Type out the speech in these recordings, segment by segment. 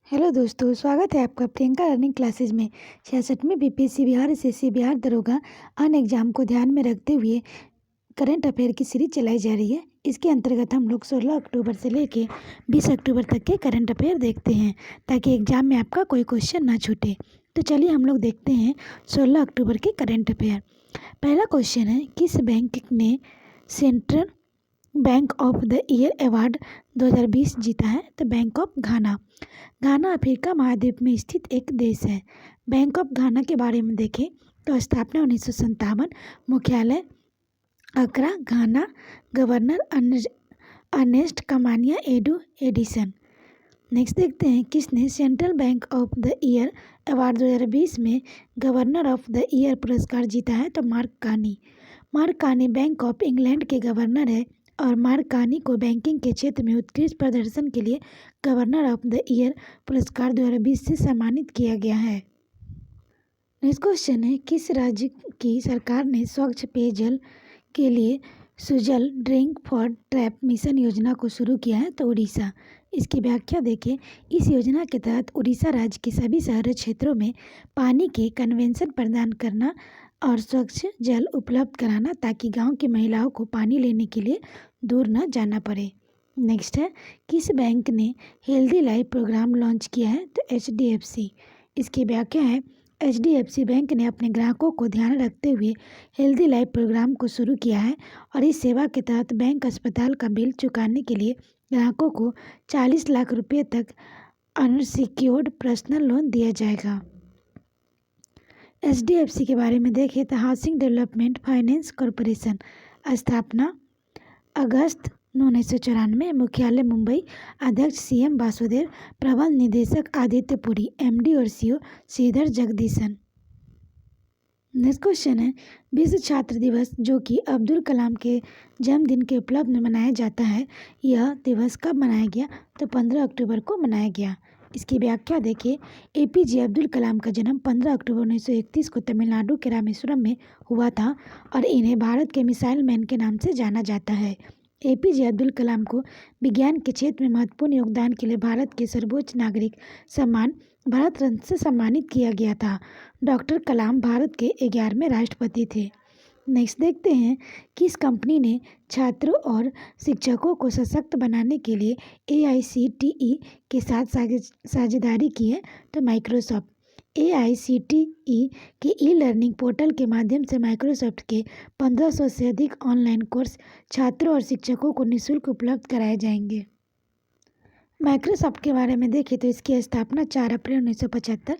Hello दोस्तों, स्वागत है आपका प्रियंका लर्निंग क्लासेज में। 66वें बीपीएससी बिहार एसएससी बिहार दरोगा अन एग्जाम को ध्यान में रखते हुए करंट अफेयर की सीरीज चलाई जा रही है। इसके अंतर्गत हम लोग 16 अक्टूबर से लेके 20 अक्टूबर तक के करंट अफेयर देखते हैं ताकि एग्जाम में आपका कोई क्वेश्चन ना छूटे। तो चलिए हम लोग देखते हैं 16 अक्टूबर के करंट अफेयर। पहला क्वेश्चन है, किस बैंक ने central bank of the year award 2020 जीता है? तो bank of Ghana. Ghana Africa महाद्वीप में स्थित एक देश है। बैंक ऑफ घाना के बारे में देखें तो स्थापना 1957, मुख्यालय Accra, Ghana, governor Ernest Kwamina Yedu Addison. Next देखते हैं, किसने central bank of the year award 2020 में गवर्नर ऑफ द ईयर पुरस्कार जीता है? तो mark Carney. Mark Carney bank of England के गवर्नर है और मार्क कार्नी को बैंकिंग के क्षेत्र में उत्कृष्ट प्रदर्शन के लिए गवर्नर ऑफ द ईयर पुरस्कार 2020 से सम्मानित किया गया है। नेक्स्ट क्वेश्चन है, किस राज्य की सरकार ने स्वच्छ पेयजल के लिए Sujal drink for trap mission योजना को शुरू किया है? तो उड़ीसा। इसकी व्याख्या देखें। इस योजना के तहत उड़ीसा राज्य के सभी शहरी क्षेत्रों में पानी के कन्वेंशन प्रदान करना और स्वच्छ जल उपलब्ध कराना ताकि गांव की महिलाओं को पानी लेने के लिए दूर न जाना पड़े। नेक्स्ट है, किस बैंक ने हेल्दी लाइफ प्रोग्राम लॉन्च किया है? तो HDFC। इसकी व्याख्या है, HDFC बैंक ने अपने ग्राहकों को ध्यान रखते हुए हेल्दी लाइफ प्रोग्राम को शुरू किया है और इस सेवा के तहत बैंक अस्पताल का बिल चुकाने के लिए ग्राहकों को 40 लाख रुपये तक अनसिक्योर्ड पर्सनल लोन दिया जाएगा। HDFC के बारे में देखें तो हाउसिंग डेवलपमेंट फाइनेंस कॉरपोरेशन, स्थापना अगस्त 1994, मुख्यालय मुंबई, अध्यक्ष CM वासुदेव, प्रबंध निदेशक आदित्य पुरी, MD और CEO Sridhar Jagdishan. Next question है, विश्व छात्र दिवस जो कि अब्दुल कलाम के जन्मदिन के उपलक्ष्य में मनाया जाता है, यह दिवस कब मनाया गया? तो 15 अक्टूबर को मनाया गया। इसकी व्याख्या देखिए। APJ अब्दुल कलाम का जन्म 15 अक्टूबर 1931 को तमिलनाडु के रामेश्वरम में हुआ था और इन्हें भारत के मिसाइल मैन के नाम से जाना जाता है। APJ अब्दुल कलाम को विज्ञान के क्षेत्र में महत्वपूर्ण योगदान के लिए भारत के सर्वोच्च नागरिक सम्मान भारत रत्न से सम्मानित किया गया था। डॉक्टर कलाम भारत के 11वें राष्ट्रपति थे। नेक्स्ट देखते हैं, किस कंपनी ने छात्रों और शिक्षकों को सशक्त बनाने के लिए AICTE के साथ साझेदारी की है? तो माइक्रोसॉफ्ट। AICTE के ई-लर्निंग पोर्टल के माध्यम से माइक्रोसॉफ्ट के 1500 से अधिक ऑनलाइन कोर्स छात्रों और शिक्षकों को निःशुल्क उपलब्ध कराए जाएंगे। माइक्रोसॉफ्ट के बारे में देखें तो इसकी स्थापना 4 अप्रैल 1975,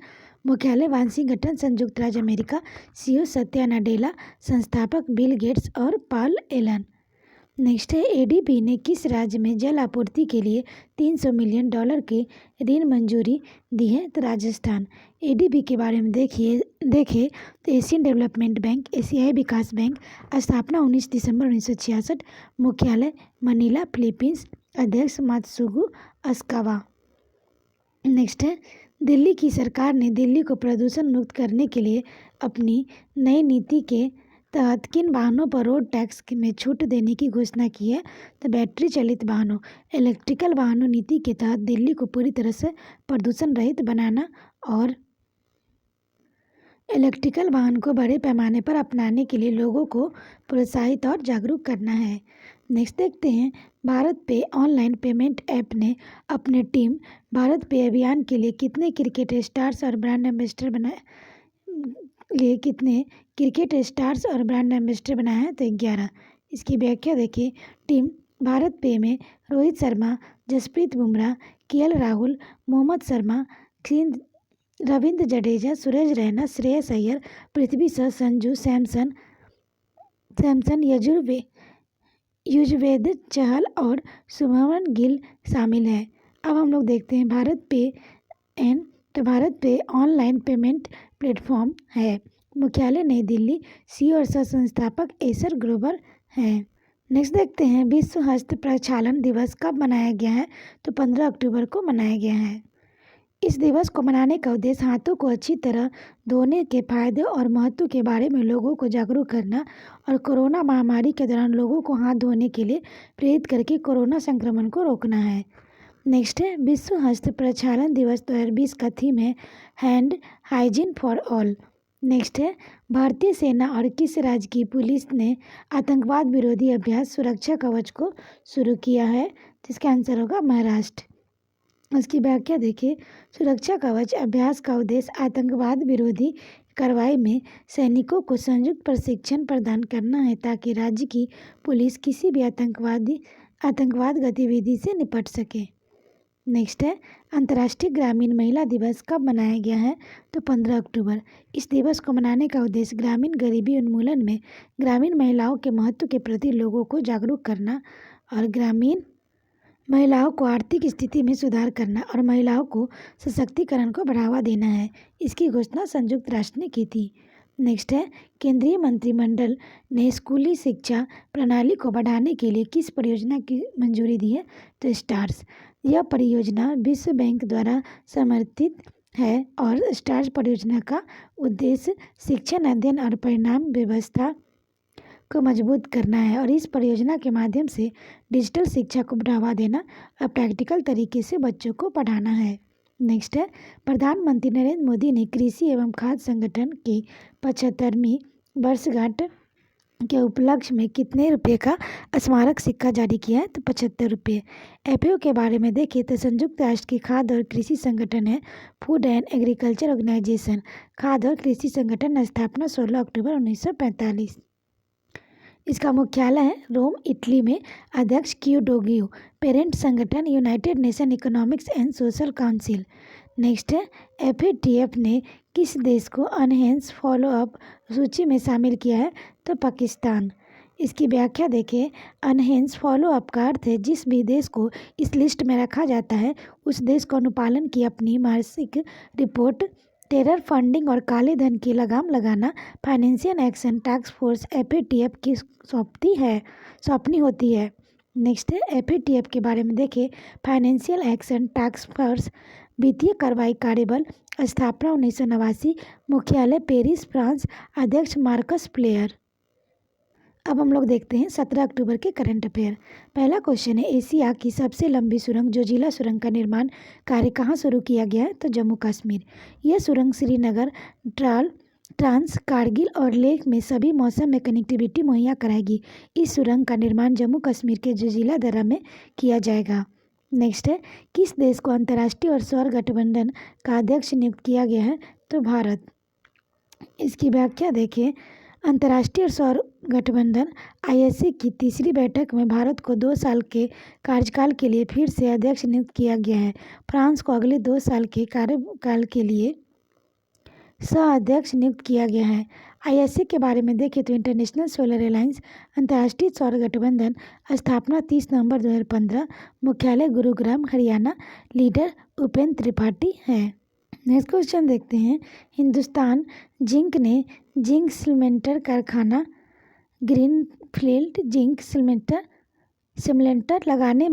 मुख्यालय वाशिंगटन, संयुक्त राज्य अमेरिका, CEO सत्या नाडेला, संस्थापक बिल गेट्स और पॉल एलन। नेक्स्ट है, ADB ने किस राज्य में जल आपूर्ति के लिए $300 मिलियन के ऋण मंजूरी दी है? तो राजस्थान। ADB के बारे में देखें तो एशियन डेवलपमेंट बैंक, एशियाई विकास बैंक, स्थापना 19 दिसंबर 1966, मुख्यालय मनीला, फिलीपींस, अध्यक्ष मात्सुगु अस्कावा। नेक्स्ट है, दिल्ली की सरकार ने दिल्ली को प्रदूषण मुक्त करने के लिए अपनी नई नीति के तहत किन वाहनों पर रोड टैक्स में छूट देने की घोषणा की है? तो बैटरी चालित वाहनों, इलेक्ट्रिकल वाहनों नीति के तहत दिल्ली को पूरी तरह से प्रदूषण रहित बनाना और इलेक्ट्रिकल वाहन को बड़े पैमाने पर अपनाने के लिए लोगों को प्रोत्साहित और जागरूक करना है। नेक्स्ट देखते हैं, भारत पे ऑनलाइन पेमेंट ऐप ने अपने टीम भारत पे अभियान के लिए कितने क्रिकेट स्टार्स और ब्रांड एम्बेसडर बनाए हैं? तो 11। इसकी व्याख्या देखिए। टीम भारत पे में रोहित शर्मा, जसप्रीत बुमराह, KL राहुल, मोहम्मद शर्मा, रविंद्र जडेजा, सुरेश रैना, श्रेयस अय्यर, पृथ्वी शॉ, संजू सैमसन, युजवेंद्र चहल और शुभमन गिल शामिल है। अब हम लोग देखते हैं भारत पे ऑनलाइन पेमेंट प्लेटफॉर्म है, मुख्यालय नई दिल्ली, CEO और सह संस्थापक एसर ग्रोवर हैं। नेक्स्ट देखते हैं, विश्व हस्त प्रक्षालन दिवस कब मनाया गया है? तो 15 अक्टूबर को मनाया गया है। इस दिवस को मनाने का उद्देश्य हाथों को अच्छी तरह धोने के फायदे और महत्व के बारे में लोगों को जागरूक करना और कोरोना महामारी के दौरान लोगों को हाथ धोने के लिए प्रेरित करके कोरोना संक्रमण को रोकना है। नेक्स्ट है विश्व हस्त प्रक्षालन दिवस 2020 का थीम है hand hygiene for all. Next है भारतीय सेना और किस राज्य की पुलिस ने आतंकवाद विरोधी अभ्यास सुरक्षा कवच को शुरू किया है? तो इसका आंसर होगा महाराष्ट्र। उसकी व्याख्या देखिए, सुरक्षा कवच अभ्यास का उद्देश्य आतंकवाद विरोधी कार्रवाई में सैनिकों को संयुक्त प्रशिक्षण प्रदान करना है ताकि राज्य की पुलिस किसी भी आतंकवाद गतिविधि से निपट सके। नेक्स्ट है अंतर्राष्ट्रीय ग्रामीण महिला दिवस कब मनाया गया है? तो 15 अक्टूबर। इस दिवस को मनाने का उद्देश्य ग्रामीण गरीबी उन्मूलन में ग्रामीण महिलाओं के महत्व के प्रति लोगों को जागरूक करना और ग्रामीण महिलाओं को आर्थिक स्थिति में सुधार करना और महिलाओं को सशक्तिकरण को बढ़ावा देना है। इसकी घोषणा संयुक्त राष्ट्र ने की थी। नेक्स्ट है केंद्रीय मंत्रिमंडल ने स्कूली शिक्षा प्रणाली को बढ़ाने के लिए किस परियोजना की मंजूरी दी है? तो स्टार्स। यह परियोजना विश्व बैंक द्वारा समर्थित है और स्टार्स परियोजना का उद्देश्य शिक्षण अध्ययन और परिणाम व्यवस्था को मजबूत करना है और इस परियोजना के माध्यम से डिजिटल शिक्षा को बढ़ावा देना और प्रैक्टिकल तरीके से बच्चों को पढ़ाना है। नेक्स्ट है प्रधानमंत्री नरेंद्र मोदी ने कृषि एवं खाद्य संगठन की 75वीं वर्षगांठ के उपलक्ष्य में कितने रुपए का स्मारक सिक्का जारी किया है? तो 75 रुपये। एफएओ के बारे में देखें तो संयुक्त राष्ट्र की खाद्य और कृषि संगठन है फूड एंड एग्रीकल्चर ऑर्गेनाइजेशन। खाद्य और कृषि संगठन स्थापना 16 अक्टूबर 1945। इसका मुख्यालय है रोम, इटली में। अध्यक्ष क्यूडोगियो। पेरेंट संगठन United nation economics and social council. Next है एफएटीएफ ने किस देश को अनहेंस फॉलोअप सूची में शामिल किया है? तो पाकिस्तान। इसकी व्याख्या देखें, अनहेंस फॉलोअप का अर्थ है जिस भी देश को इस लिस्ट में रखा जाता है उस देश को अनुपालन की अपनी मासिक रिपोर्ट टेरर फंडिंग और काले धन की लगाम लगाना financial action task force FATF की सौंपनी होती है। नेक्स्ट है एफएटीएफ के बारे में देखें, फाइनेंशियल एक्शन टास्क फोर्स वित्तीय कार्रवाई कार्यबल। स्थापना 1989। मुख्यालय पेरिस, फ्रांस। अध्यक्ष मार्कस प्लेयर। अब हम लोग देखते हैं 17 अक्टूबर के करंट अफेयर। पहला क्वेश्चन है एशिया की सबसे लंबी सुरंग जोजिला सुरंग का निर्माण कार्य कहाँ शुरू किया गया है? तो जम्मू कश्मीर। यह सुरंग श्रीनगर, ट्रांस, कारगिल और लेह में सभी मौसम में कनेक्टिविटी मुहैया कराएगी। इस सुरंग का निर्माण जम्मू कश्मीर के जोजिला दर्रा में किया जाएगा। नेक्स्ट है किस देश को अंतर्राष्ट्रीय और सौर गठबंधन का अध्यक्ष नियुक्त किया गया है? तो भारत। इसकी व्याख्या देखें, अंतर्राष्ट्रीय सौर गठबंधन आईएसए की तीसरी बैठक में भारत को 2 साल के कार्यकाल के लिए फिर से अध्यक्ष नियुक्त किया गया है। फ्रांस को अगले 2 साल के कार्यकाल के लिए सह अध्यक्ष नियुक्त किया गया है। आईएसए के बारे में देखें तो इंटरनेशनल सोलर अलायंस अंतर्राष्ट्रीय सौर गठबंधन। स्थापना 30 नवंबर 2015। मुख्यालय गुरुग्राम, हरियाणा। लीडर उपेंद्र त्रिपाठी है। नेक्स्ट क्वेश्चन देखते हैं, हिंदुस्तान जिंक ने जिंक सिमेंटर कारखाना ग्रीनफील्ड जिंक सिमेंटर लगाने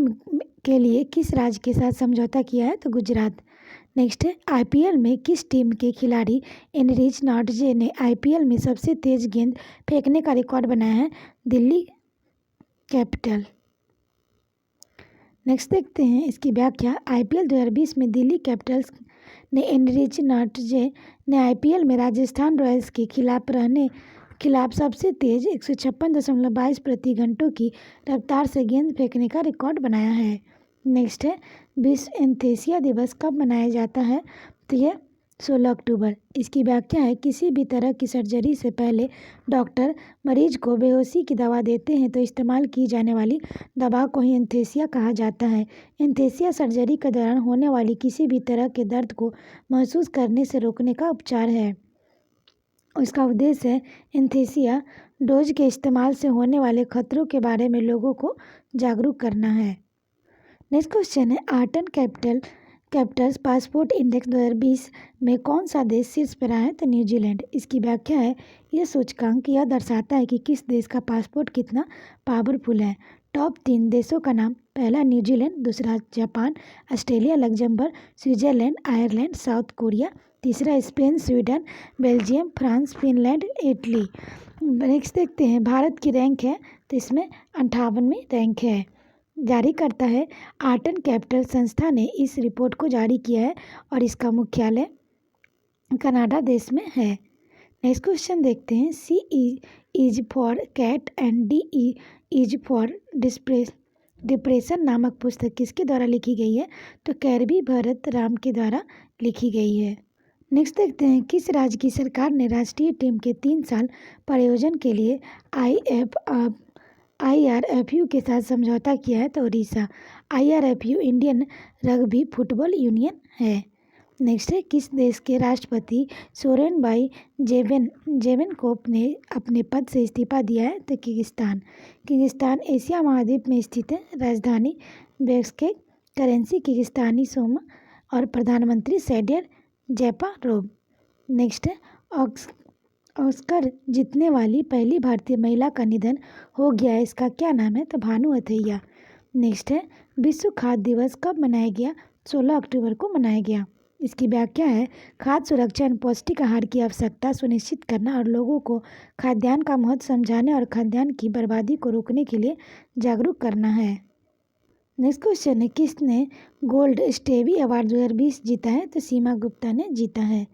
के लिए किस राज्य के साथ समझौता किया है? तो गुजरात। नेक्स्ट है आईपीएल में किस टीम के खिलाड़ी एनरिच नॉटजे ने आईपीएल में सबसे तेज गेंद फेंकने का रिकॉर्ड बनाया है? दिल्ली कैपिटल। नेक्स्ट देखते हैं इसकी व्याख्या, आईपीएल 2020 में दिल्ली कैपिटल्स ने एनरिच नॉटजे ने आईपीएल में राजस्थान रॉयल्स के खिलाफ सबसे तेज 156.22 प्रति घंटों की रफ्तार से गेंद फेंकने का रिकॉर्ड बनाया है। नेक्स्ट है विश्व एनेस्थीसिया दिवस कब मनाया जाता है? तो यह 16 अक्टूबर। इसकी व्याख्या है, किसी भी तरह की सर्जरी से पहले डॉक्टर मरीज को बेहोशी की दवा देते हैं तो इस्तेमाल की जाने वाली दवा को ही एनेस्थीसिया कहा जाता है। एनेस्थीसिया सर्जरी के दौरान होने वाली किसी भी तरह के दर्द को महसूस करने से रोकने का उपचार है। इसका उद्देश्य है एनेस्थीसिया डोज के इस्तेमाल से होने वाले खतरों के बारे में लोगों को जागरूक करना है। नेक्स्ट क्वेश्चन है, आर्टन कैपिटल्स पासपोर्ट इंडेक्स 2020 में कौन सा देश शीर्ष पर आया है? तो न्यूजीलैंड। इसकी व्याख्या है, यह सूचकांक यह दर्शाता है कि किस देश का पासपोर्ट कितना पावरफुल है। टॉप 3 देशों का नाम, पहला न्यूजीलैंड, दूसरा Japan, Australia, Luxembourg, Switzerland, Ireland, South Korea, तीसरा Spain, Sweden, Belgium, France, Finland, Italy. Next देखते हैं भारत की रैंक है तो इसमें 58वीं रैंक है। जारी करता है। आर्ट एंड कैपिटल संस्था ने इस रिपोर्ट को जारी किया है और इसका मुख्यालय कनाडा देश में है। नेक्स्ट क्वेश्चन देखते हैं। C is for cat and D is for depression नामक पुस्तक किसके द्वारा लिखी गई है? तो कैरबी भरत राम के द्वारा लिखी गई है। नेक्स्ट देखते हैं। किस राज्य की सरकार ने राष्ट्रीय टीम के 3 साल प्रयोजन के लिए IRFU के साथ समझौता किया है? तो Orissa. IRFU Indian rugby football union है। नेक्स्ट है। किस देश के राष्ट्रपति सोरेनबाई जेवेनकोप ने अपने पद से इस्तीफा दिया है? तो किर्गिस्तान। किर्गिस्तान एशिया महाद्वीप में स्थित है। राजधानी बिश्केक, करेंसी किर्गिस्तानी सोम और प्रधानमंत्री सैडिर जैपारोव। नेक्स्ट है। ऑस्कर जीतने वाली पहली भारतीय महिला का निधन हो गया है, इसका क्या नाम है? तो भानु अथैया। नेक्स्ट है। विश्व खाद्य दिवस कब मनाया गया? 16 अक्टूबर को मनाया गया। इसकी व्याख्या है खाद्य सुरक्षा एवं पौष्टिक आहार की आवश्यकता सुनिश्चित करना और लोगों को खाद्यान्न का महत्व समझाने और खाद्यान्न की बर्बादी को रोकने के लिए जागरूक करना है। नेक्स्ट क्वेश्चन है। किसने गोल्ड स्टेवी अवार्ड 2020 जीता है? तो सीमा गुप्ता ने जीता है।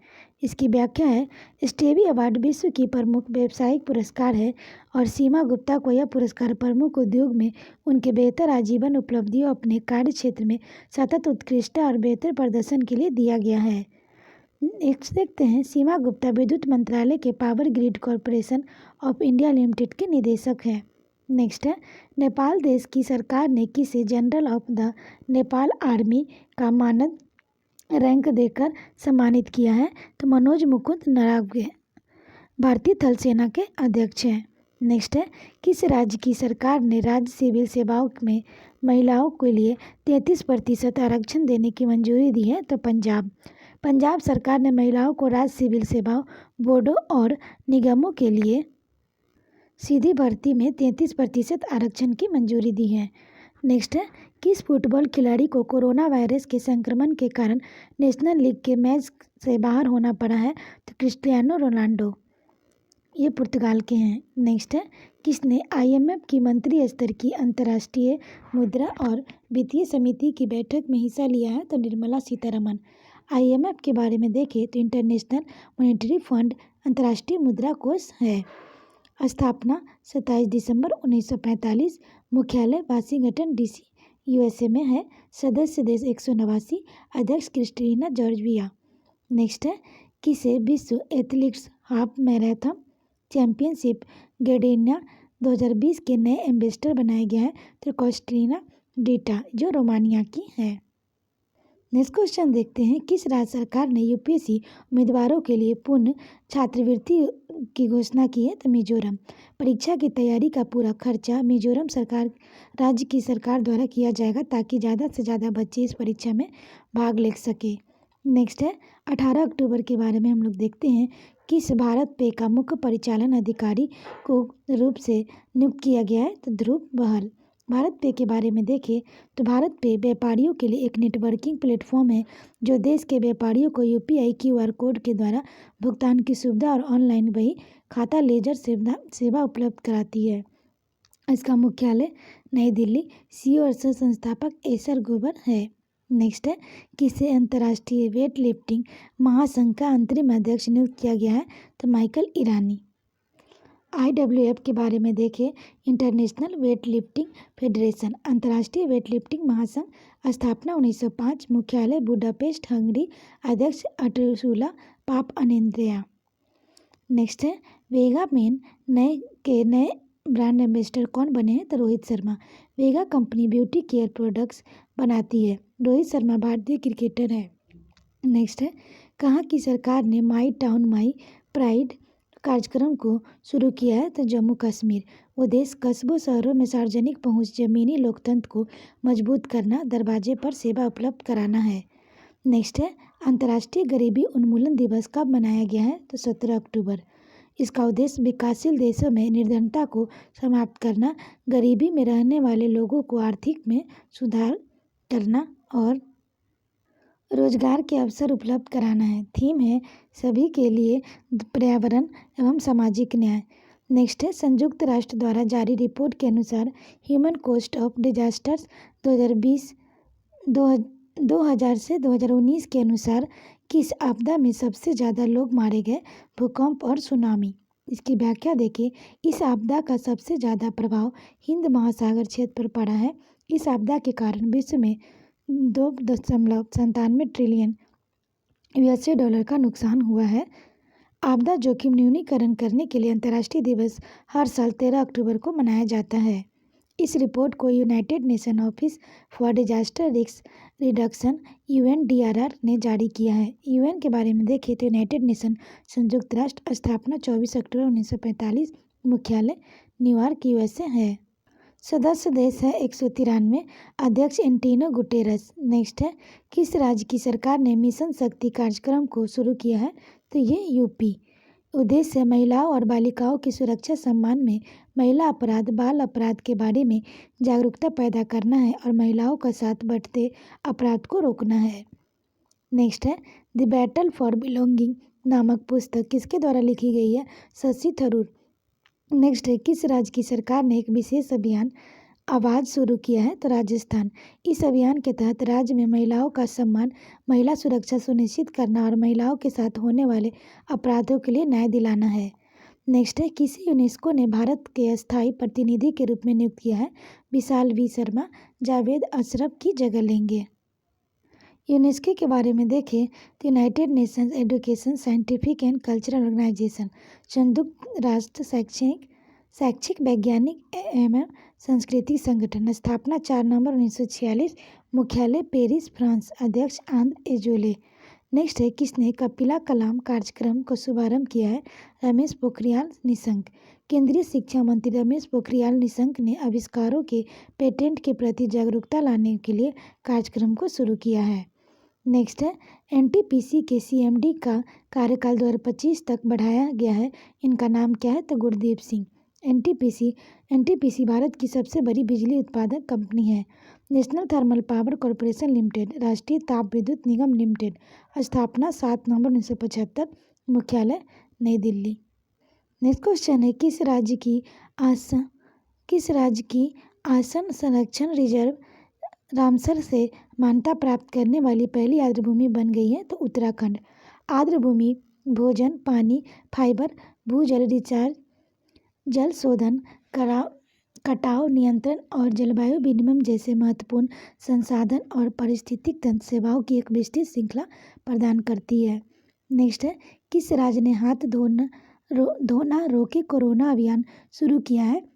इसकी व्याख्या है स्टेवी अवार्ड विश्व की प्रमुख व्यावसायिक पुरस्कार है और सीमा गुप्ता को यह पुरस्कार प्रमुख उद्योग में उनके बेहतर आजीवन उपलब्धियों अपने कार्य क्षेत्र में सतत उत्कृष्टता और बेहतर प्रदर्शन के लिए दिया गया है। नेक्स्ट देखते हैं। सीमा गुप्ता विद्युत मंत्रालय के power grid corporation of India limited के निदेशक हैं। नेक्स्ट है। नेपाल देश की सरकार ने किसे general of the Nepal army का मानद रैंक देकर सम्मानित किया है? तो मनोज मुकुंद नरवणे भारतीय थल सेना के अध्यक्ष हैं। नेक्स्ट है। किस राज्य की सरकार ने राज्य सिविल सेवाओं में महिलाओं के लिए 33% आरक्षण देने की मंजूरी दी है? तो पंजाब। पंजाब सरकार ने महिलाओं को राज्य सिविल सेवाओं बोर्डों और निगमों के लिए सीधी भर्ती में 33% आरक्षण की मंजूरी दी है। नेक्स्ट है। किस फुटबॉल खिलाड़ी को कोरोना वायरस के संक्रमण के कारण नेशनल लीग के मैच से बाहर होना पड़ा है? तो क्रिस्टियानो रोनाल्डो, ये पुर्तगाल के हैं। नेक्स्ट है। किसने IMF की मंत्री स्तर की अंतर्राष्ट्रीय मुद्रा और वित्तीय समिति की बैठक में हिस्सा लिया है? तो निर्मला सीतारमण। IMF के बारे में देखें तो इंटरनेशनल मॉनेटरी फंड अंतर्राष्ट्रीय मुद्रा कोष है। स्थापना 27 दिसंबर 1945। मुख्यालय वाशिंगटन DC USA में है। सदस्य देश 189। अध्यक्ष क्रिस्टिना जॉर्जिया। नेक्स्ट है। किसे विश्व एथलेटिक्स हाफ मैराथन चैंपियनशिप गैर्डेनिया 2020 के नए एम्बेसडर बनाया गया है? तो कॉस्टिना डीटा, जो रोमानिया की है। नेक्स्ट क्वेश्चन देखते हैं। किस राज्य सरकार ने UPSC उम्मीदवारों के लिए पूर्ण छात्रवृत्ति की घोषणा की है? तो मिजोरम। परीक्षा की तैयारी का पूरा खर्चा मिजोरम राज्य की सरकार द्वारा किया जाएगा ताकि ज़्यादा से ज़्यादा बच्चे इस परीक्षा में भाग ले सके। नेक्स्ट है। 18 अक्टूबर के बारे में हम लोग देखते हैं। किस भारत पे का मुख्य परिचालन अधिकारी को रूप से नियुक्त किया गया है? तो ध्रुव बहल। भारत पे के बारे में देखें तो भारत पे व्यापारियों के लिए एक नेटवर्किंग प्लेटफॉर्म है जो देश के व्यापारियों को UPI QR कोड के द्वारा भुगतान की सुविधा और ऑनलाइन बही खाता लेजर सेवा उपलब्ध कराती है। इसका मुख्यालय नई दिल्ली। CEO और सह संस्थापक एसर गोबर है। नेक्स्ट है। किसे अंतर्राष्ट्रीय वेट लिफ्टिंग महासंघ का अंतरिम अध्यक्ष नियुक्त किया गया है? तो माइकल ईरानी। IWF के बारे में देखें इंटरनेशनल वेट लिफ्टिंग फेडरेशन अंतर्राष्ट्रीय वेट लिफ्टिंग महासंघ। स्थापना 1905। मुख्यालय बुडापेस्ट हंगरी। अध्यक्ष अर्टुशुला पाप अनेंद्रिया। नेक्स्ट है। वेगा मेन नए ब्रांड एम्बेसडर कौन बने हैं? तो रोहित शर्मा। वेगा कंपनी ब्यूटी केयर प्रोडक्ट्स बनाती है। रोहित शर्मा भारतीय क्रिकेटर है। नेक्स्ट है। कहाँ की सरकार ने माई टाउन माई प्राइड कार्यक्रम को शुरू किया है? तो जम्मू कश्मीर। उद्देश्य कस्बों शहरों में सार्वजनिक पहुंच, जमीनी लोकतंत्र को मजबूत करना, दरवाजे पर सेवा उपलब्ध कराना है। नेक्स्ट है। अंतर्राष्ट्रीय गरीबी उन्मूलन दिवस कब मनाया गया है? तो 17 अक्टूबर। इसका उद्देश्य विकासशील देशों में निर्धनता को समाप्त करना, गरीबी में रहने वाले लोगों को आर्थिक में सुधार करना और रोजगार के अवसर उपलब्ध कराना है। थीम है सभी के लिए पर्यावरण एवं सामाजिक न्याय। नेक्स्ट है संयुक्त राष्ट्र द्वारा जारी रिपोर्ट के अनुसार ह्यूमन कॉस्ट ऑफ डिजास्टर्स 2020 2000 से 2019 के अनुसार किस आपदा में सबसे ज़्यादा लोग मारे गए? भूकंप और सुनामी। इसकी व्याख्या देखें। इस आपदा का सबसे ज़्यादा प्रभाव हिंद महासागर क्षेत्र पर पड़ा है। इस आपदा के कारण विश्व में 2.97 ट्रिलियन यूएसए डॉलर का नुकसान हुआ है। आपदा जोखिम न्यूनीकरण करने के लिए अंतर्राष्ट्रीय दिवस हर साल 13 अक्टूबर को मनाया जाता है। इस रिपोर्ट को United nation office for disaster risk reduction UNDRR ने जारी किया है। यूएन के बारे में देखें तो यूनाइटेड नेशन संयुक्त राष्ट्र, स्थापना 24 अक्टूबर 1945, मुख्यालय न्यूयॉर्क USA है। सदस्य देश है 193, अध्यक्ष एंटोनियो गुटेरस। नेक्स्ट है किस राज्य की सरकार ने मिशन शक्ति कार्यक्रम को शुरू किया है? तो ये यूपी। उद्देश्य है महिलाओं और बालिकाओं की सुरक्षा, सम्मान में महिला अपराध, बाल अपराध के बारे में जागरूकता पैदा करना है और महिलाओं का साथ बढ़ते अपराध को रोकना है। नेक्स्ट है द बैटल फॉर बिलोंगिंग नामक पुस्तक किसके द्वारा लिखी गई है? शशि थरूर। नेक्स्ट है किस राज्य की सरकार ने एक विशेष अभियान आवाज़ शुरू किया है? तो राजस्थान। इस अभियान के तहत राज्य में महिलाओं का सम्मान, महिला सुरक्षा सुनिश्चित करना और महिलाओं के साथ होने वाले अपराधों के लिए न्याय दिलाना है। नेक्स्ट है किसी यूनेस्को ने भारत के अस्थायी प्रतिनिधि के रूप में नियुक्त किया है? विशाल V शर्मा जावेद अशरफ की जगह लेंगे। यूनेस्को के बारे में देखें तो United Nations Education, Scientific and Cultural Organization, संयुक्त राष्ट्र शैक्षिक वैज्ञानिक एवं सांस्कृतिक संगठन, स्थापना 4 नवंबर 1946, मुख्यालय पेरिस, फ्रांस, अध्यक्ष आंद्रे एजोले। नेक्स्ट है किसने कपिला कलाम कार्यक्रम को शुभारंभ किया है? रमेश पोखरियाल निशंक। केंद्रीय शिक्षा मंत्री रमेश पोखरियाल निशंक ने आविष्कारों के पेटेंट के प्रति जागरूकता लाने के लिए कार्यक्रम को शुरू किया है। नेक्स्ट है NTPC के CMD का कार्यकाल 2025 तक बढ़ाया गया है। इनका नाम क्या है? तो गुरदीप सिंह। NTPC भारत की सबसे बड़ी बिजली उत्पादक कंपनी है। National thermal power corporation limited, राष्ट्रीय ताप विद्युत निगम लिमिटेड, स्थापना 7 नवंबर 1975, मुख्यालय नई दिल्ली। नेक्स्ट क्वेश्चन है किस राज्य की आसन संरक्षण रिजर्व रामसर से मान्यता प्राप्त करने वाली पहली आर्द्रभूमि बन गई है? तो उत्तराखंड। आर्द्रभूमि भोजन, पानी, फाइबर, भूजल रिचार्ज, जल शोधन, कटाव नियंत्रण और जलवायु विनिमय जैसे महत्वपूर्ण संसाधन और पारिस्थितिक तंत्र सेवाओं की एक विस्तृत श्रृंखला प्रदान करती है। नेक्स्ट है किस राज्य ने हाथ धोना रोके कोरोना अभियान शुरू किया है?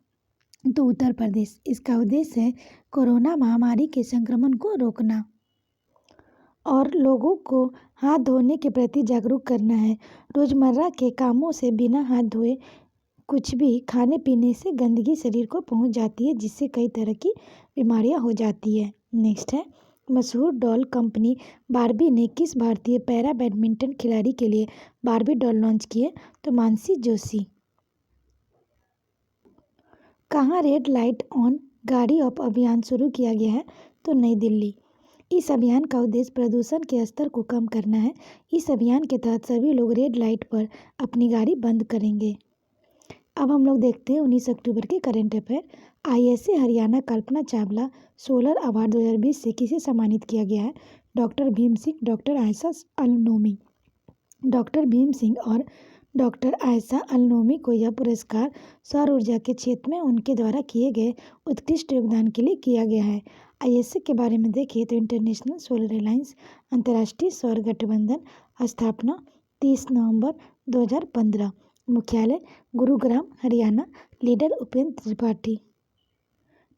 तो उत्तर प्रदेश। इसका उद्देश्य है कोरोना महामारी के संक्रमण को रोकना और लोगों को हाथ धोने के प्रति जागरूक करना है। रोजमर्रा के कामों से बिना हाथ धोए कुछ भी खाने पीने से गंदगी शरीर को पहुंच जाती है, जिससे कई तरह की बीमारियां हो जाती है। नेक्स्ट है मशहूर डॉल कंपनी बार्बी ने किस भारतीय पैरा बैडमिंटन खिलाड़ी के लिए बार्बी डॉल लॉन्च किए? तो मानसी जोशी। कहाँ रेड लाइट ऑन गाड़ी ऑफ अभियान शुरू किया गया है? तो नई दिल्ली। इस अभियान का उद्देश्य प्रदूषण के स्तर को कम करना है। इस अभियान के तहत सभी लोग रेड लाइट पर अपनी गाड़ी बंद करेंगे। अब हम लोग देखते हैं 19 अक्टूबर के current affair. ISA Haryana Kalpana Chawla solar award 2020 से किसे सम्मानित किया गया है? Doctor Bhim Singh, doctor Aisha Alnuaimi. Doctor Bhim Singh और डॉक्टर आयशा अलनोमी को यह पुरस्कार सौर ऊर्जा के क्षेत्र में उनके द्वारा किए गए उत्कृष्ट योगदान के लिए किया गया है। ISA के बारे में देखें तो इंटरनेशनल सोलर अलायंस, अंतर्राष्ट्रीय सौर गठबंधन, स्थापना 30 नवंबर 2015, मुख्यालय Gurugram Haryana, leader Upendra Tripathi.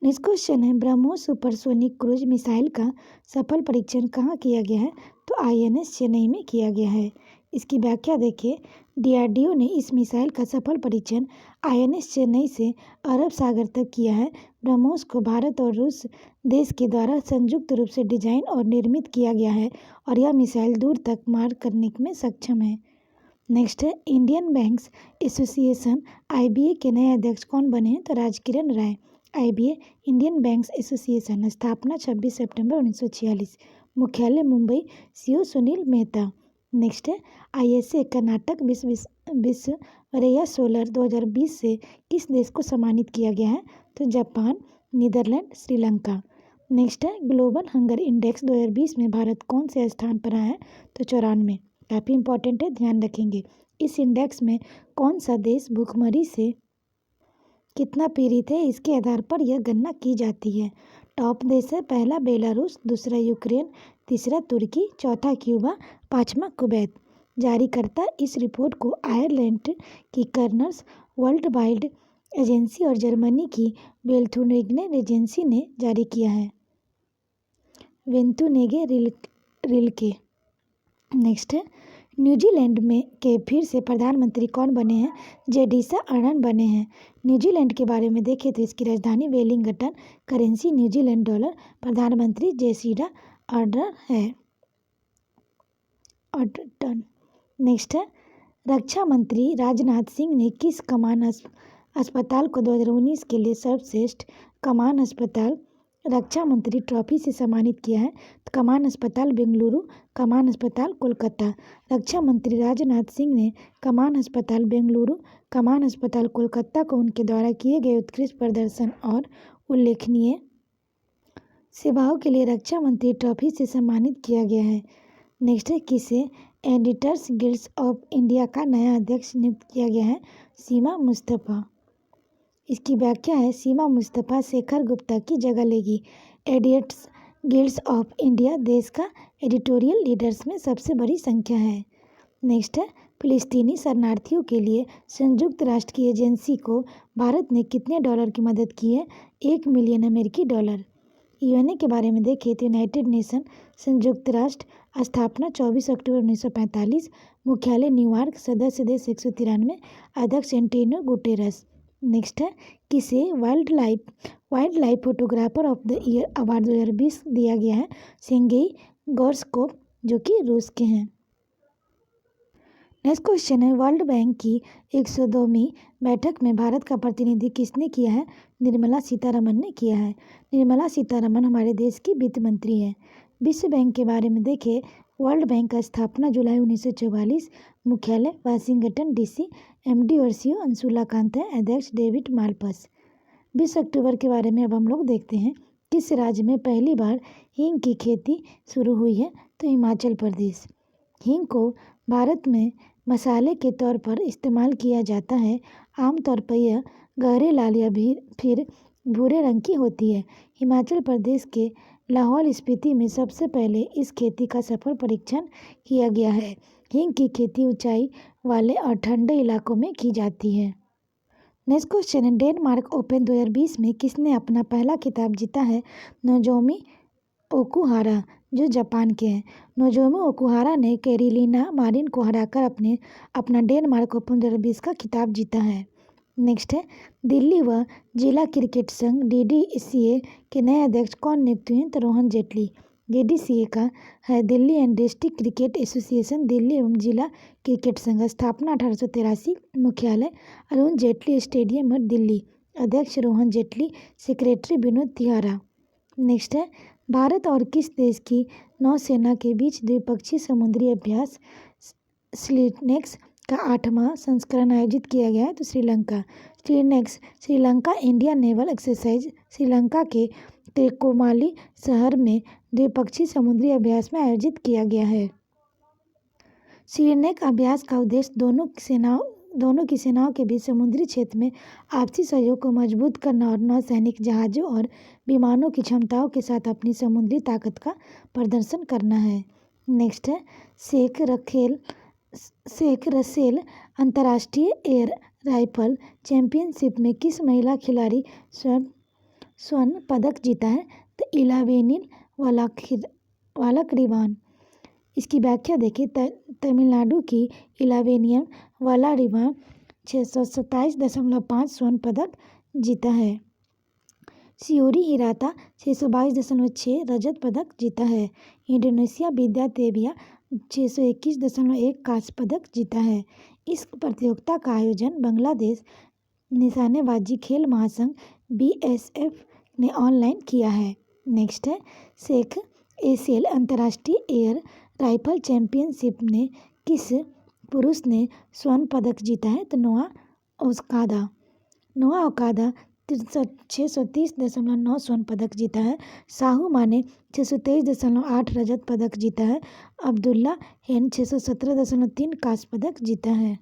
Next question है ब्रह्मोस सुपरसोनिक क्रूज मिसाइल का सफल परीक्षण कहाँ किया गया है? तो INS चेन्नई में किया गया है। इसकी व्याख्या देखिए। DRDO ने इस मिसाइल का सफल परीक्षण INS चेन्नई से अरब सागर तक किया है। ब्रह्मोस को भारत और रूस देश के द्वारा संयुक्त रूप से डिजाइन और निर्मित किया गया है और यह मिसाइल दूर तक मार करने में सक्षम है। नेक्स्ट है इंडियन बैंक्स एसोसिएशन IBA के नए अध्यक्ष कौन बने हैं? तो राजकिरण राय। IBA इंडियन बैंक्स एसोसिएशन, स्थापना 26 सितंबर 1946, मुख्यालय मुंबई, CEO सुनील मेहता। नेक्स्ट है ISA कर्नाटक विश्वविद्यालय सोलर 2020 से किस देश को सम्मानित किया गया है? तो जापान, नीदरलैंड, श्रीलंका। नेक्स्ट है ग्लोबल हंगर इंडेक्स 2020 में भारत कौन से स्थान पर आया है? तो 94। काफ़ी इंपॉर्टेंट है, ध्यान रखेंगे। इस इंडेक्स में कौन सा देश भूखमरी से कितना पीड़ित है, इसके आधार पर यह गणना की जाती है। टॉप देश है, पहला बेलारूस, दूसरा यूक्रेन, तीसरा तुर्की, चौथा क्यूबा, पांचवा कुवैत। जारीकर्ता इस रिपोर्ट को आयरलैंड की कर्नर्स वर्ल्ड वाइड एजेंसी और जर्मनी की वेल्थुनेगे एजेंसी ने जारी किया है। वेंतुनेगे रिल्के। नेक्स्ट है न्यूजीलैंड में के फिर से प्रधानमंत्री कौन बने हैं? जेडिसा अर्डर्न बने हैं। न्यूजीलैंड के बारे में देखें तो इसकी राजधानी वेलिंगटन, करेंसी न्यूजीलैंड डॉलर, प्रधानमंत्री जेसिडा अर्डर्न है। अर्डर्न। नेक्स्ट है रक्षा मंत्री राजनाथ सिंह ने किस कमान अस्पताल को 2019 के लिए सर्वश्रेष्ठ कमान अस्पताल रक्षा मंत्री ट्रॉफी से सम्मानित किया है? तो कमान अस्पताल बेंगलुरु, कमान अस्पताल कोलकाता। रक्षा मंत्री राजनाथ सिंह ने कमान अस्पताल बेंगलुरु, कमान अस्पताल कोलकाता को उनके द्वारा किए गए उत्कृष्ट प्रदर्शन और उल्लेखनीय सेवाओं के लिए रक्षा मंत्री ट्रॉफी से सम्मानित किया गया है। नेक्स्ट है किसे एडिटर्स गिल्ड ऑफ इंडिया का नया अध्यक्ष नियुक्त किया गया है? सीमा मुस्तफ़ा। इसकी व्याख्या है सीमा मुस्तफ़ा शेखर गुप्ता की जगह लेगी। एडिटर्स गिल्ड ऑफ इंडिया देश का एडिटोरियल लीडर्स में सबसे बड़ी संख्या है। नेक्स्ट है फिलिस्तीनी शरणार्थियों के लिए संयुक्त राष्ट्र की एजेंसी को भारत ने कितने डॉलर की मदद की है? 1 मिलियन अमेरिकी डॉलर। यूएनए के बारे में देखें तो यूनाइटेड नेशन संयुक्त राष्ट्र स्थापना 24 अक्टूबर 1945, मुख्यालय न्यूयॉर्क, सदस्य देश 193, अध्यक्ष एंटोनियो गुटेरस। नेक्स्ट है किसे wild life photographer of the year award 2020 दिया गया है? सेंगेई गोर्स्कोव जो कि रूस के हैं। नेक्स्ट क्वेश्चन है वर्ल्ड बैंक की 102वीं बैठक में भारत का प्रतिनिधि किसने किया है? निर्मला सीतारमन ने किया है। निर्मला सीतारमन हमारे देश की वित्त मंत्री है। विश्व बैंक के बारे में देखें वर्ल्ड बैंक का स्थापना जुलाई 1944, मुख्यालय वाशिंगटन DC, MD और CEO अंशुला कांत है, अध्यक्ष डेविड माल्पस। 20 अक्टूबर के बारे में अब हम लोग देखते हैं किस राज्य में पहली बार हींग की खेती शुरू हुई है? तो हिमाचल प्रदेश। हींग को भारत में मसाले के तौर पर इस्तेमाल किया जाता है। आमतौर पर यह गहरे लाल या फिर भूरे रंग की होती है। हिमाचल प्रदेश के लाहौल स्पीति में सबसे पहले इस खेती का सफल परीक्षण किया गया है। हींग की खेती ऊंचाई वाले और ठंडे इलाकों में की जाती है। नेक्स्ट क्वेश्चन है डेनमार्क ओपन 2020 में किसने अपना पहला खिताब जीता है? नोजोमी ओकुहारा जो जापान के हैं। नोजोमी ओकुहारा ने कैरोलिना मारिन को हराकर अपना डेनमार्क ओपन 2020 का खिताब जीता है। नेक्स्ट है दिल्ली व जिला क्रिकेट संघ DDCA के नए अध्यक्ष कौन नियुक्त हुए? तो रोहन जेटली। DDCA का है Delhi and district cricket association Delhi एवं जिला क्रिकेट संघ। स्थापना 1883, मुख्यालय अरुण जेटली स्टेडियम और दिल्ली, अध्यक्ष रोहन जेटली, सेक्रेटरी विनोद तिहारा। नेक्स्ट है भारत और किस देश की नौसेना के बीच द्विपक्षीय समुद्री अभ्यास स्लिनेक्स का 8वां संस्करण आयोजित किया गया है? तो Sri Lanka. SLINEX Sri Lanka India naval exercise Sri Lanka के त्रिकोमाली शहर में द्विपक्षीय समुद्री अभ्यास में आयोजित किया गया है। स्लिनेक्स अभ्यास का उद्देश्य दोनों की सेनाओं के बीच समुद्री क्षेत्र में आपसी सहयोग को मजबूत करना और नौसैनिक जहाज़ों और विमानों की क्षमताओं के साथ अपनी समुद्री ताकत का प्रदर्शन करना है। नेक्स्ट है शेख रसेल अंतर्राष्ट्रीय एयर राइफल चैंपियनशिप में किस महिला खिलाड़ी स्वर्ण पदक जीता है? तो इलावेनिल वालकरिवान। इसकी व्याख्या देखें तमिलनाडु की इलावेनियम वालारिवान 627.5 स्वर्ण पदक जीता है। सियोरी हिराता 622.6 रजत पदक जीता है। इंडोनेशिया विद्या तेबिया 621.1 कांस्य पदक जीता है। इस प्रतियोगिता का आयोजन बांग्लादेश निशानेबाजी खेल महासंघ BSF ने ऑनलाइन किया है। नेक्स्ट है शेख एसेल अंतर्राष्ट्रीय एयर राइफल चैंपियनशिप में किस पुरुष ने स्वर्ण पदक जीता है? तो नोआ ओकादा 630.9 स्वर्ण पदक जीता है। साहू मा ने 623.8 रजत पदक जीता है। अब्दुल्ला हेन 617.3 कांस्य पदक जीता है।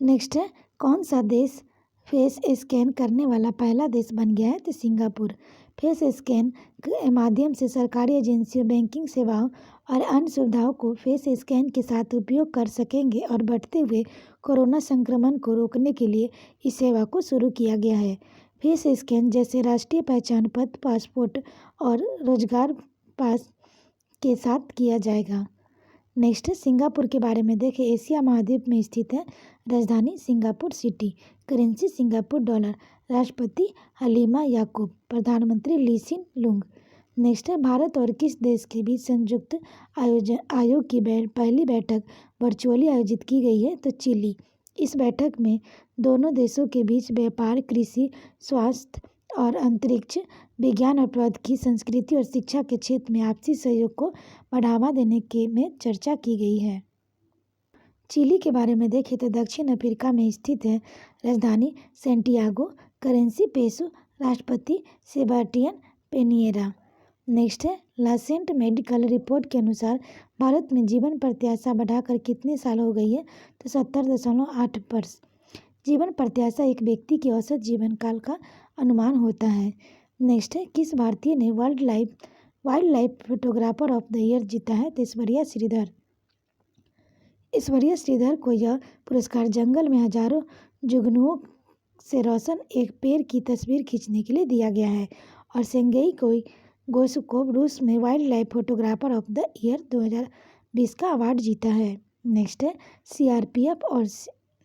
नेक्स्ट है, कौन सा देश फेस स्कैन करने वाला पहला देश बन गया है? तो सिंगापुर। फेस स्कैन के माध्यम से सरकारी एजेंसियों, बैंकिंग सेवाओं और अन्य सुविधाओं को फेस स्कैन के साथ उपयोग कर सकेंगे और बढ़ते हुए कोरोना संक्रमण को रोकने के लिए इस सेवा को शुरू किया गया है। फेस स्कैन जैसे राष्ट्रीय पहचान पत्र, पासपोर्ट और रोजगार पास के साथ किया जाएगा। नेक्स्ट, सिंगापुर के बारे में देखें। एशिया महाद्वीप में स्थित है। राजधानी Singapore city. Currency Singapore dollar. राष्ट्रपति हलीमा याकूब। प्रधानमंत्री ली सिन लुंग। नेक्स्ट है, भारत और किस देश के बीच संयुक्त आयोग की पहली बैठक वर्चुअली आयोजित की गई है? तो चिली। इस बैठक में दोनों देशों के बीच व्यापार, कृषि, स्वास्थ्य और अंतरिक्ष विज्ञान और प्रौद्योगिकी, संस्कृति और शिक्षा के क्षेत्र में आपसी सहयोग को बढ़ावा देने में चर्चा की गई है। चिली के बारे में देखें तो दक्षिण अफ्रीका में स्थित है। राजधानी सैंटियागो। Currency peso. राष्ट्रपति सेबास्टियन पिनेरा। नेक्स्ट है, लासेंट मेडिकल रिपोर्ट के अनुसार भारत में जीवन प्रत्याशा बढ़ाकर कितने साल हो गई है? तो 70.8 वर्ष। जीवन प्रत्याशा एक व्यक्ति के औसत जीवन काल का अनुमान होता है। नेक्स्ट है, किस भारतीय ने wild life photographer of the year जीता है? तो ऐश्वर्या श्रीधर। ऐश्वर्या श्रीधर को यह पुरस्कार जंगल में हजारों जुगनुओं से रोशन एक पेड़ की तस्वीर खींचने के लिए दिया गया है और सेंगेई गोस्कोव रूस में wild life photographer of the year 2020 का अवार्ड जीता है। नेक्स्ट है, सीआरपीएफ और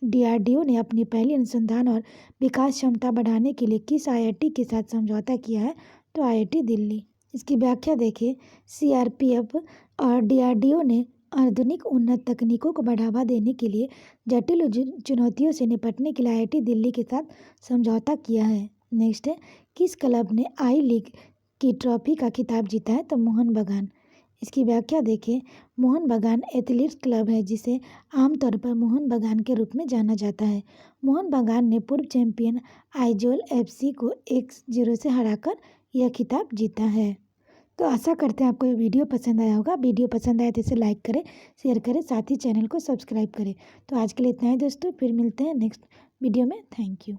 डीआरडीओ ने अपनी पहली अनुसंधान और विकास क्षमता बढ़ाने के लिए किस आईआईटी के साथ समझौता किया है? तो आईआईटी दिल्ली। इसकी व्याख्या देखें। सीआरपीएफ और डीआरडीओ ने आधुनिक उन्नत तकनीकों को बढ़ावा देने के लिए जटिल चुनौतियों से निपटने के लिए आईआईटी दिल्ली के साथ समझौता किया है। नेक्स्ट है, किस क्लब ने आई लीग की ट्रॉफी का खिताब जीता है? तो मोहन बगान। इसकी व्याख्या देखें। मोहन बगान एथलीट्स क्लब है जिसे आमतौर पर मोहन बगान के रूप में जाना जाता है। मोहन बगान ने पूर्व चैंपियन आइजोल एफसी को 1-0 से हराकर यह खिताब जीता है। तो आशा करते हैं आपको ये वीडियो पसंद आया होगा। वीडियो पसंद आया तो इसे लाइक करें, शेयर करें, साथ ही चैनल को सब्सक्राइब करें। तो आज के लिए इतना ही दोस्तों, फिर मिलते हैं नेक्स्ट वीडियो में। Thank you.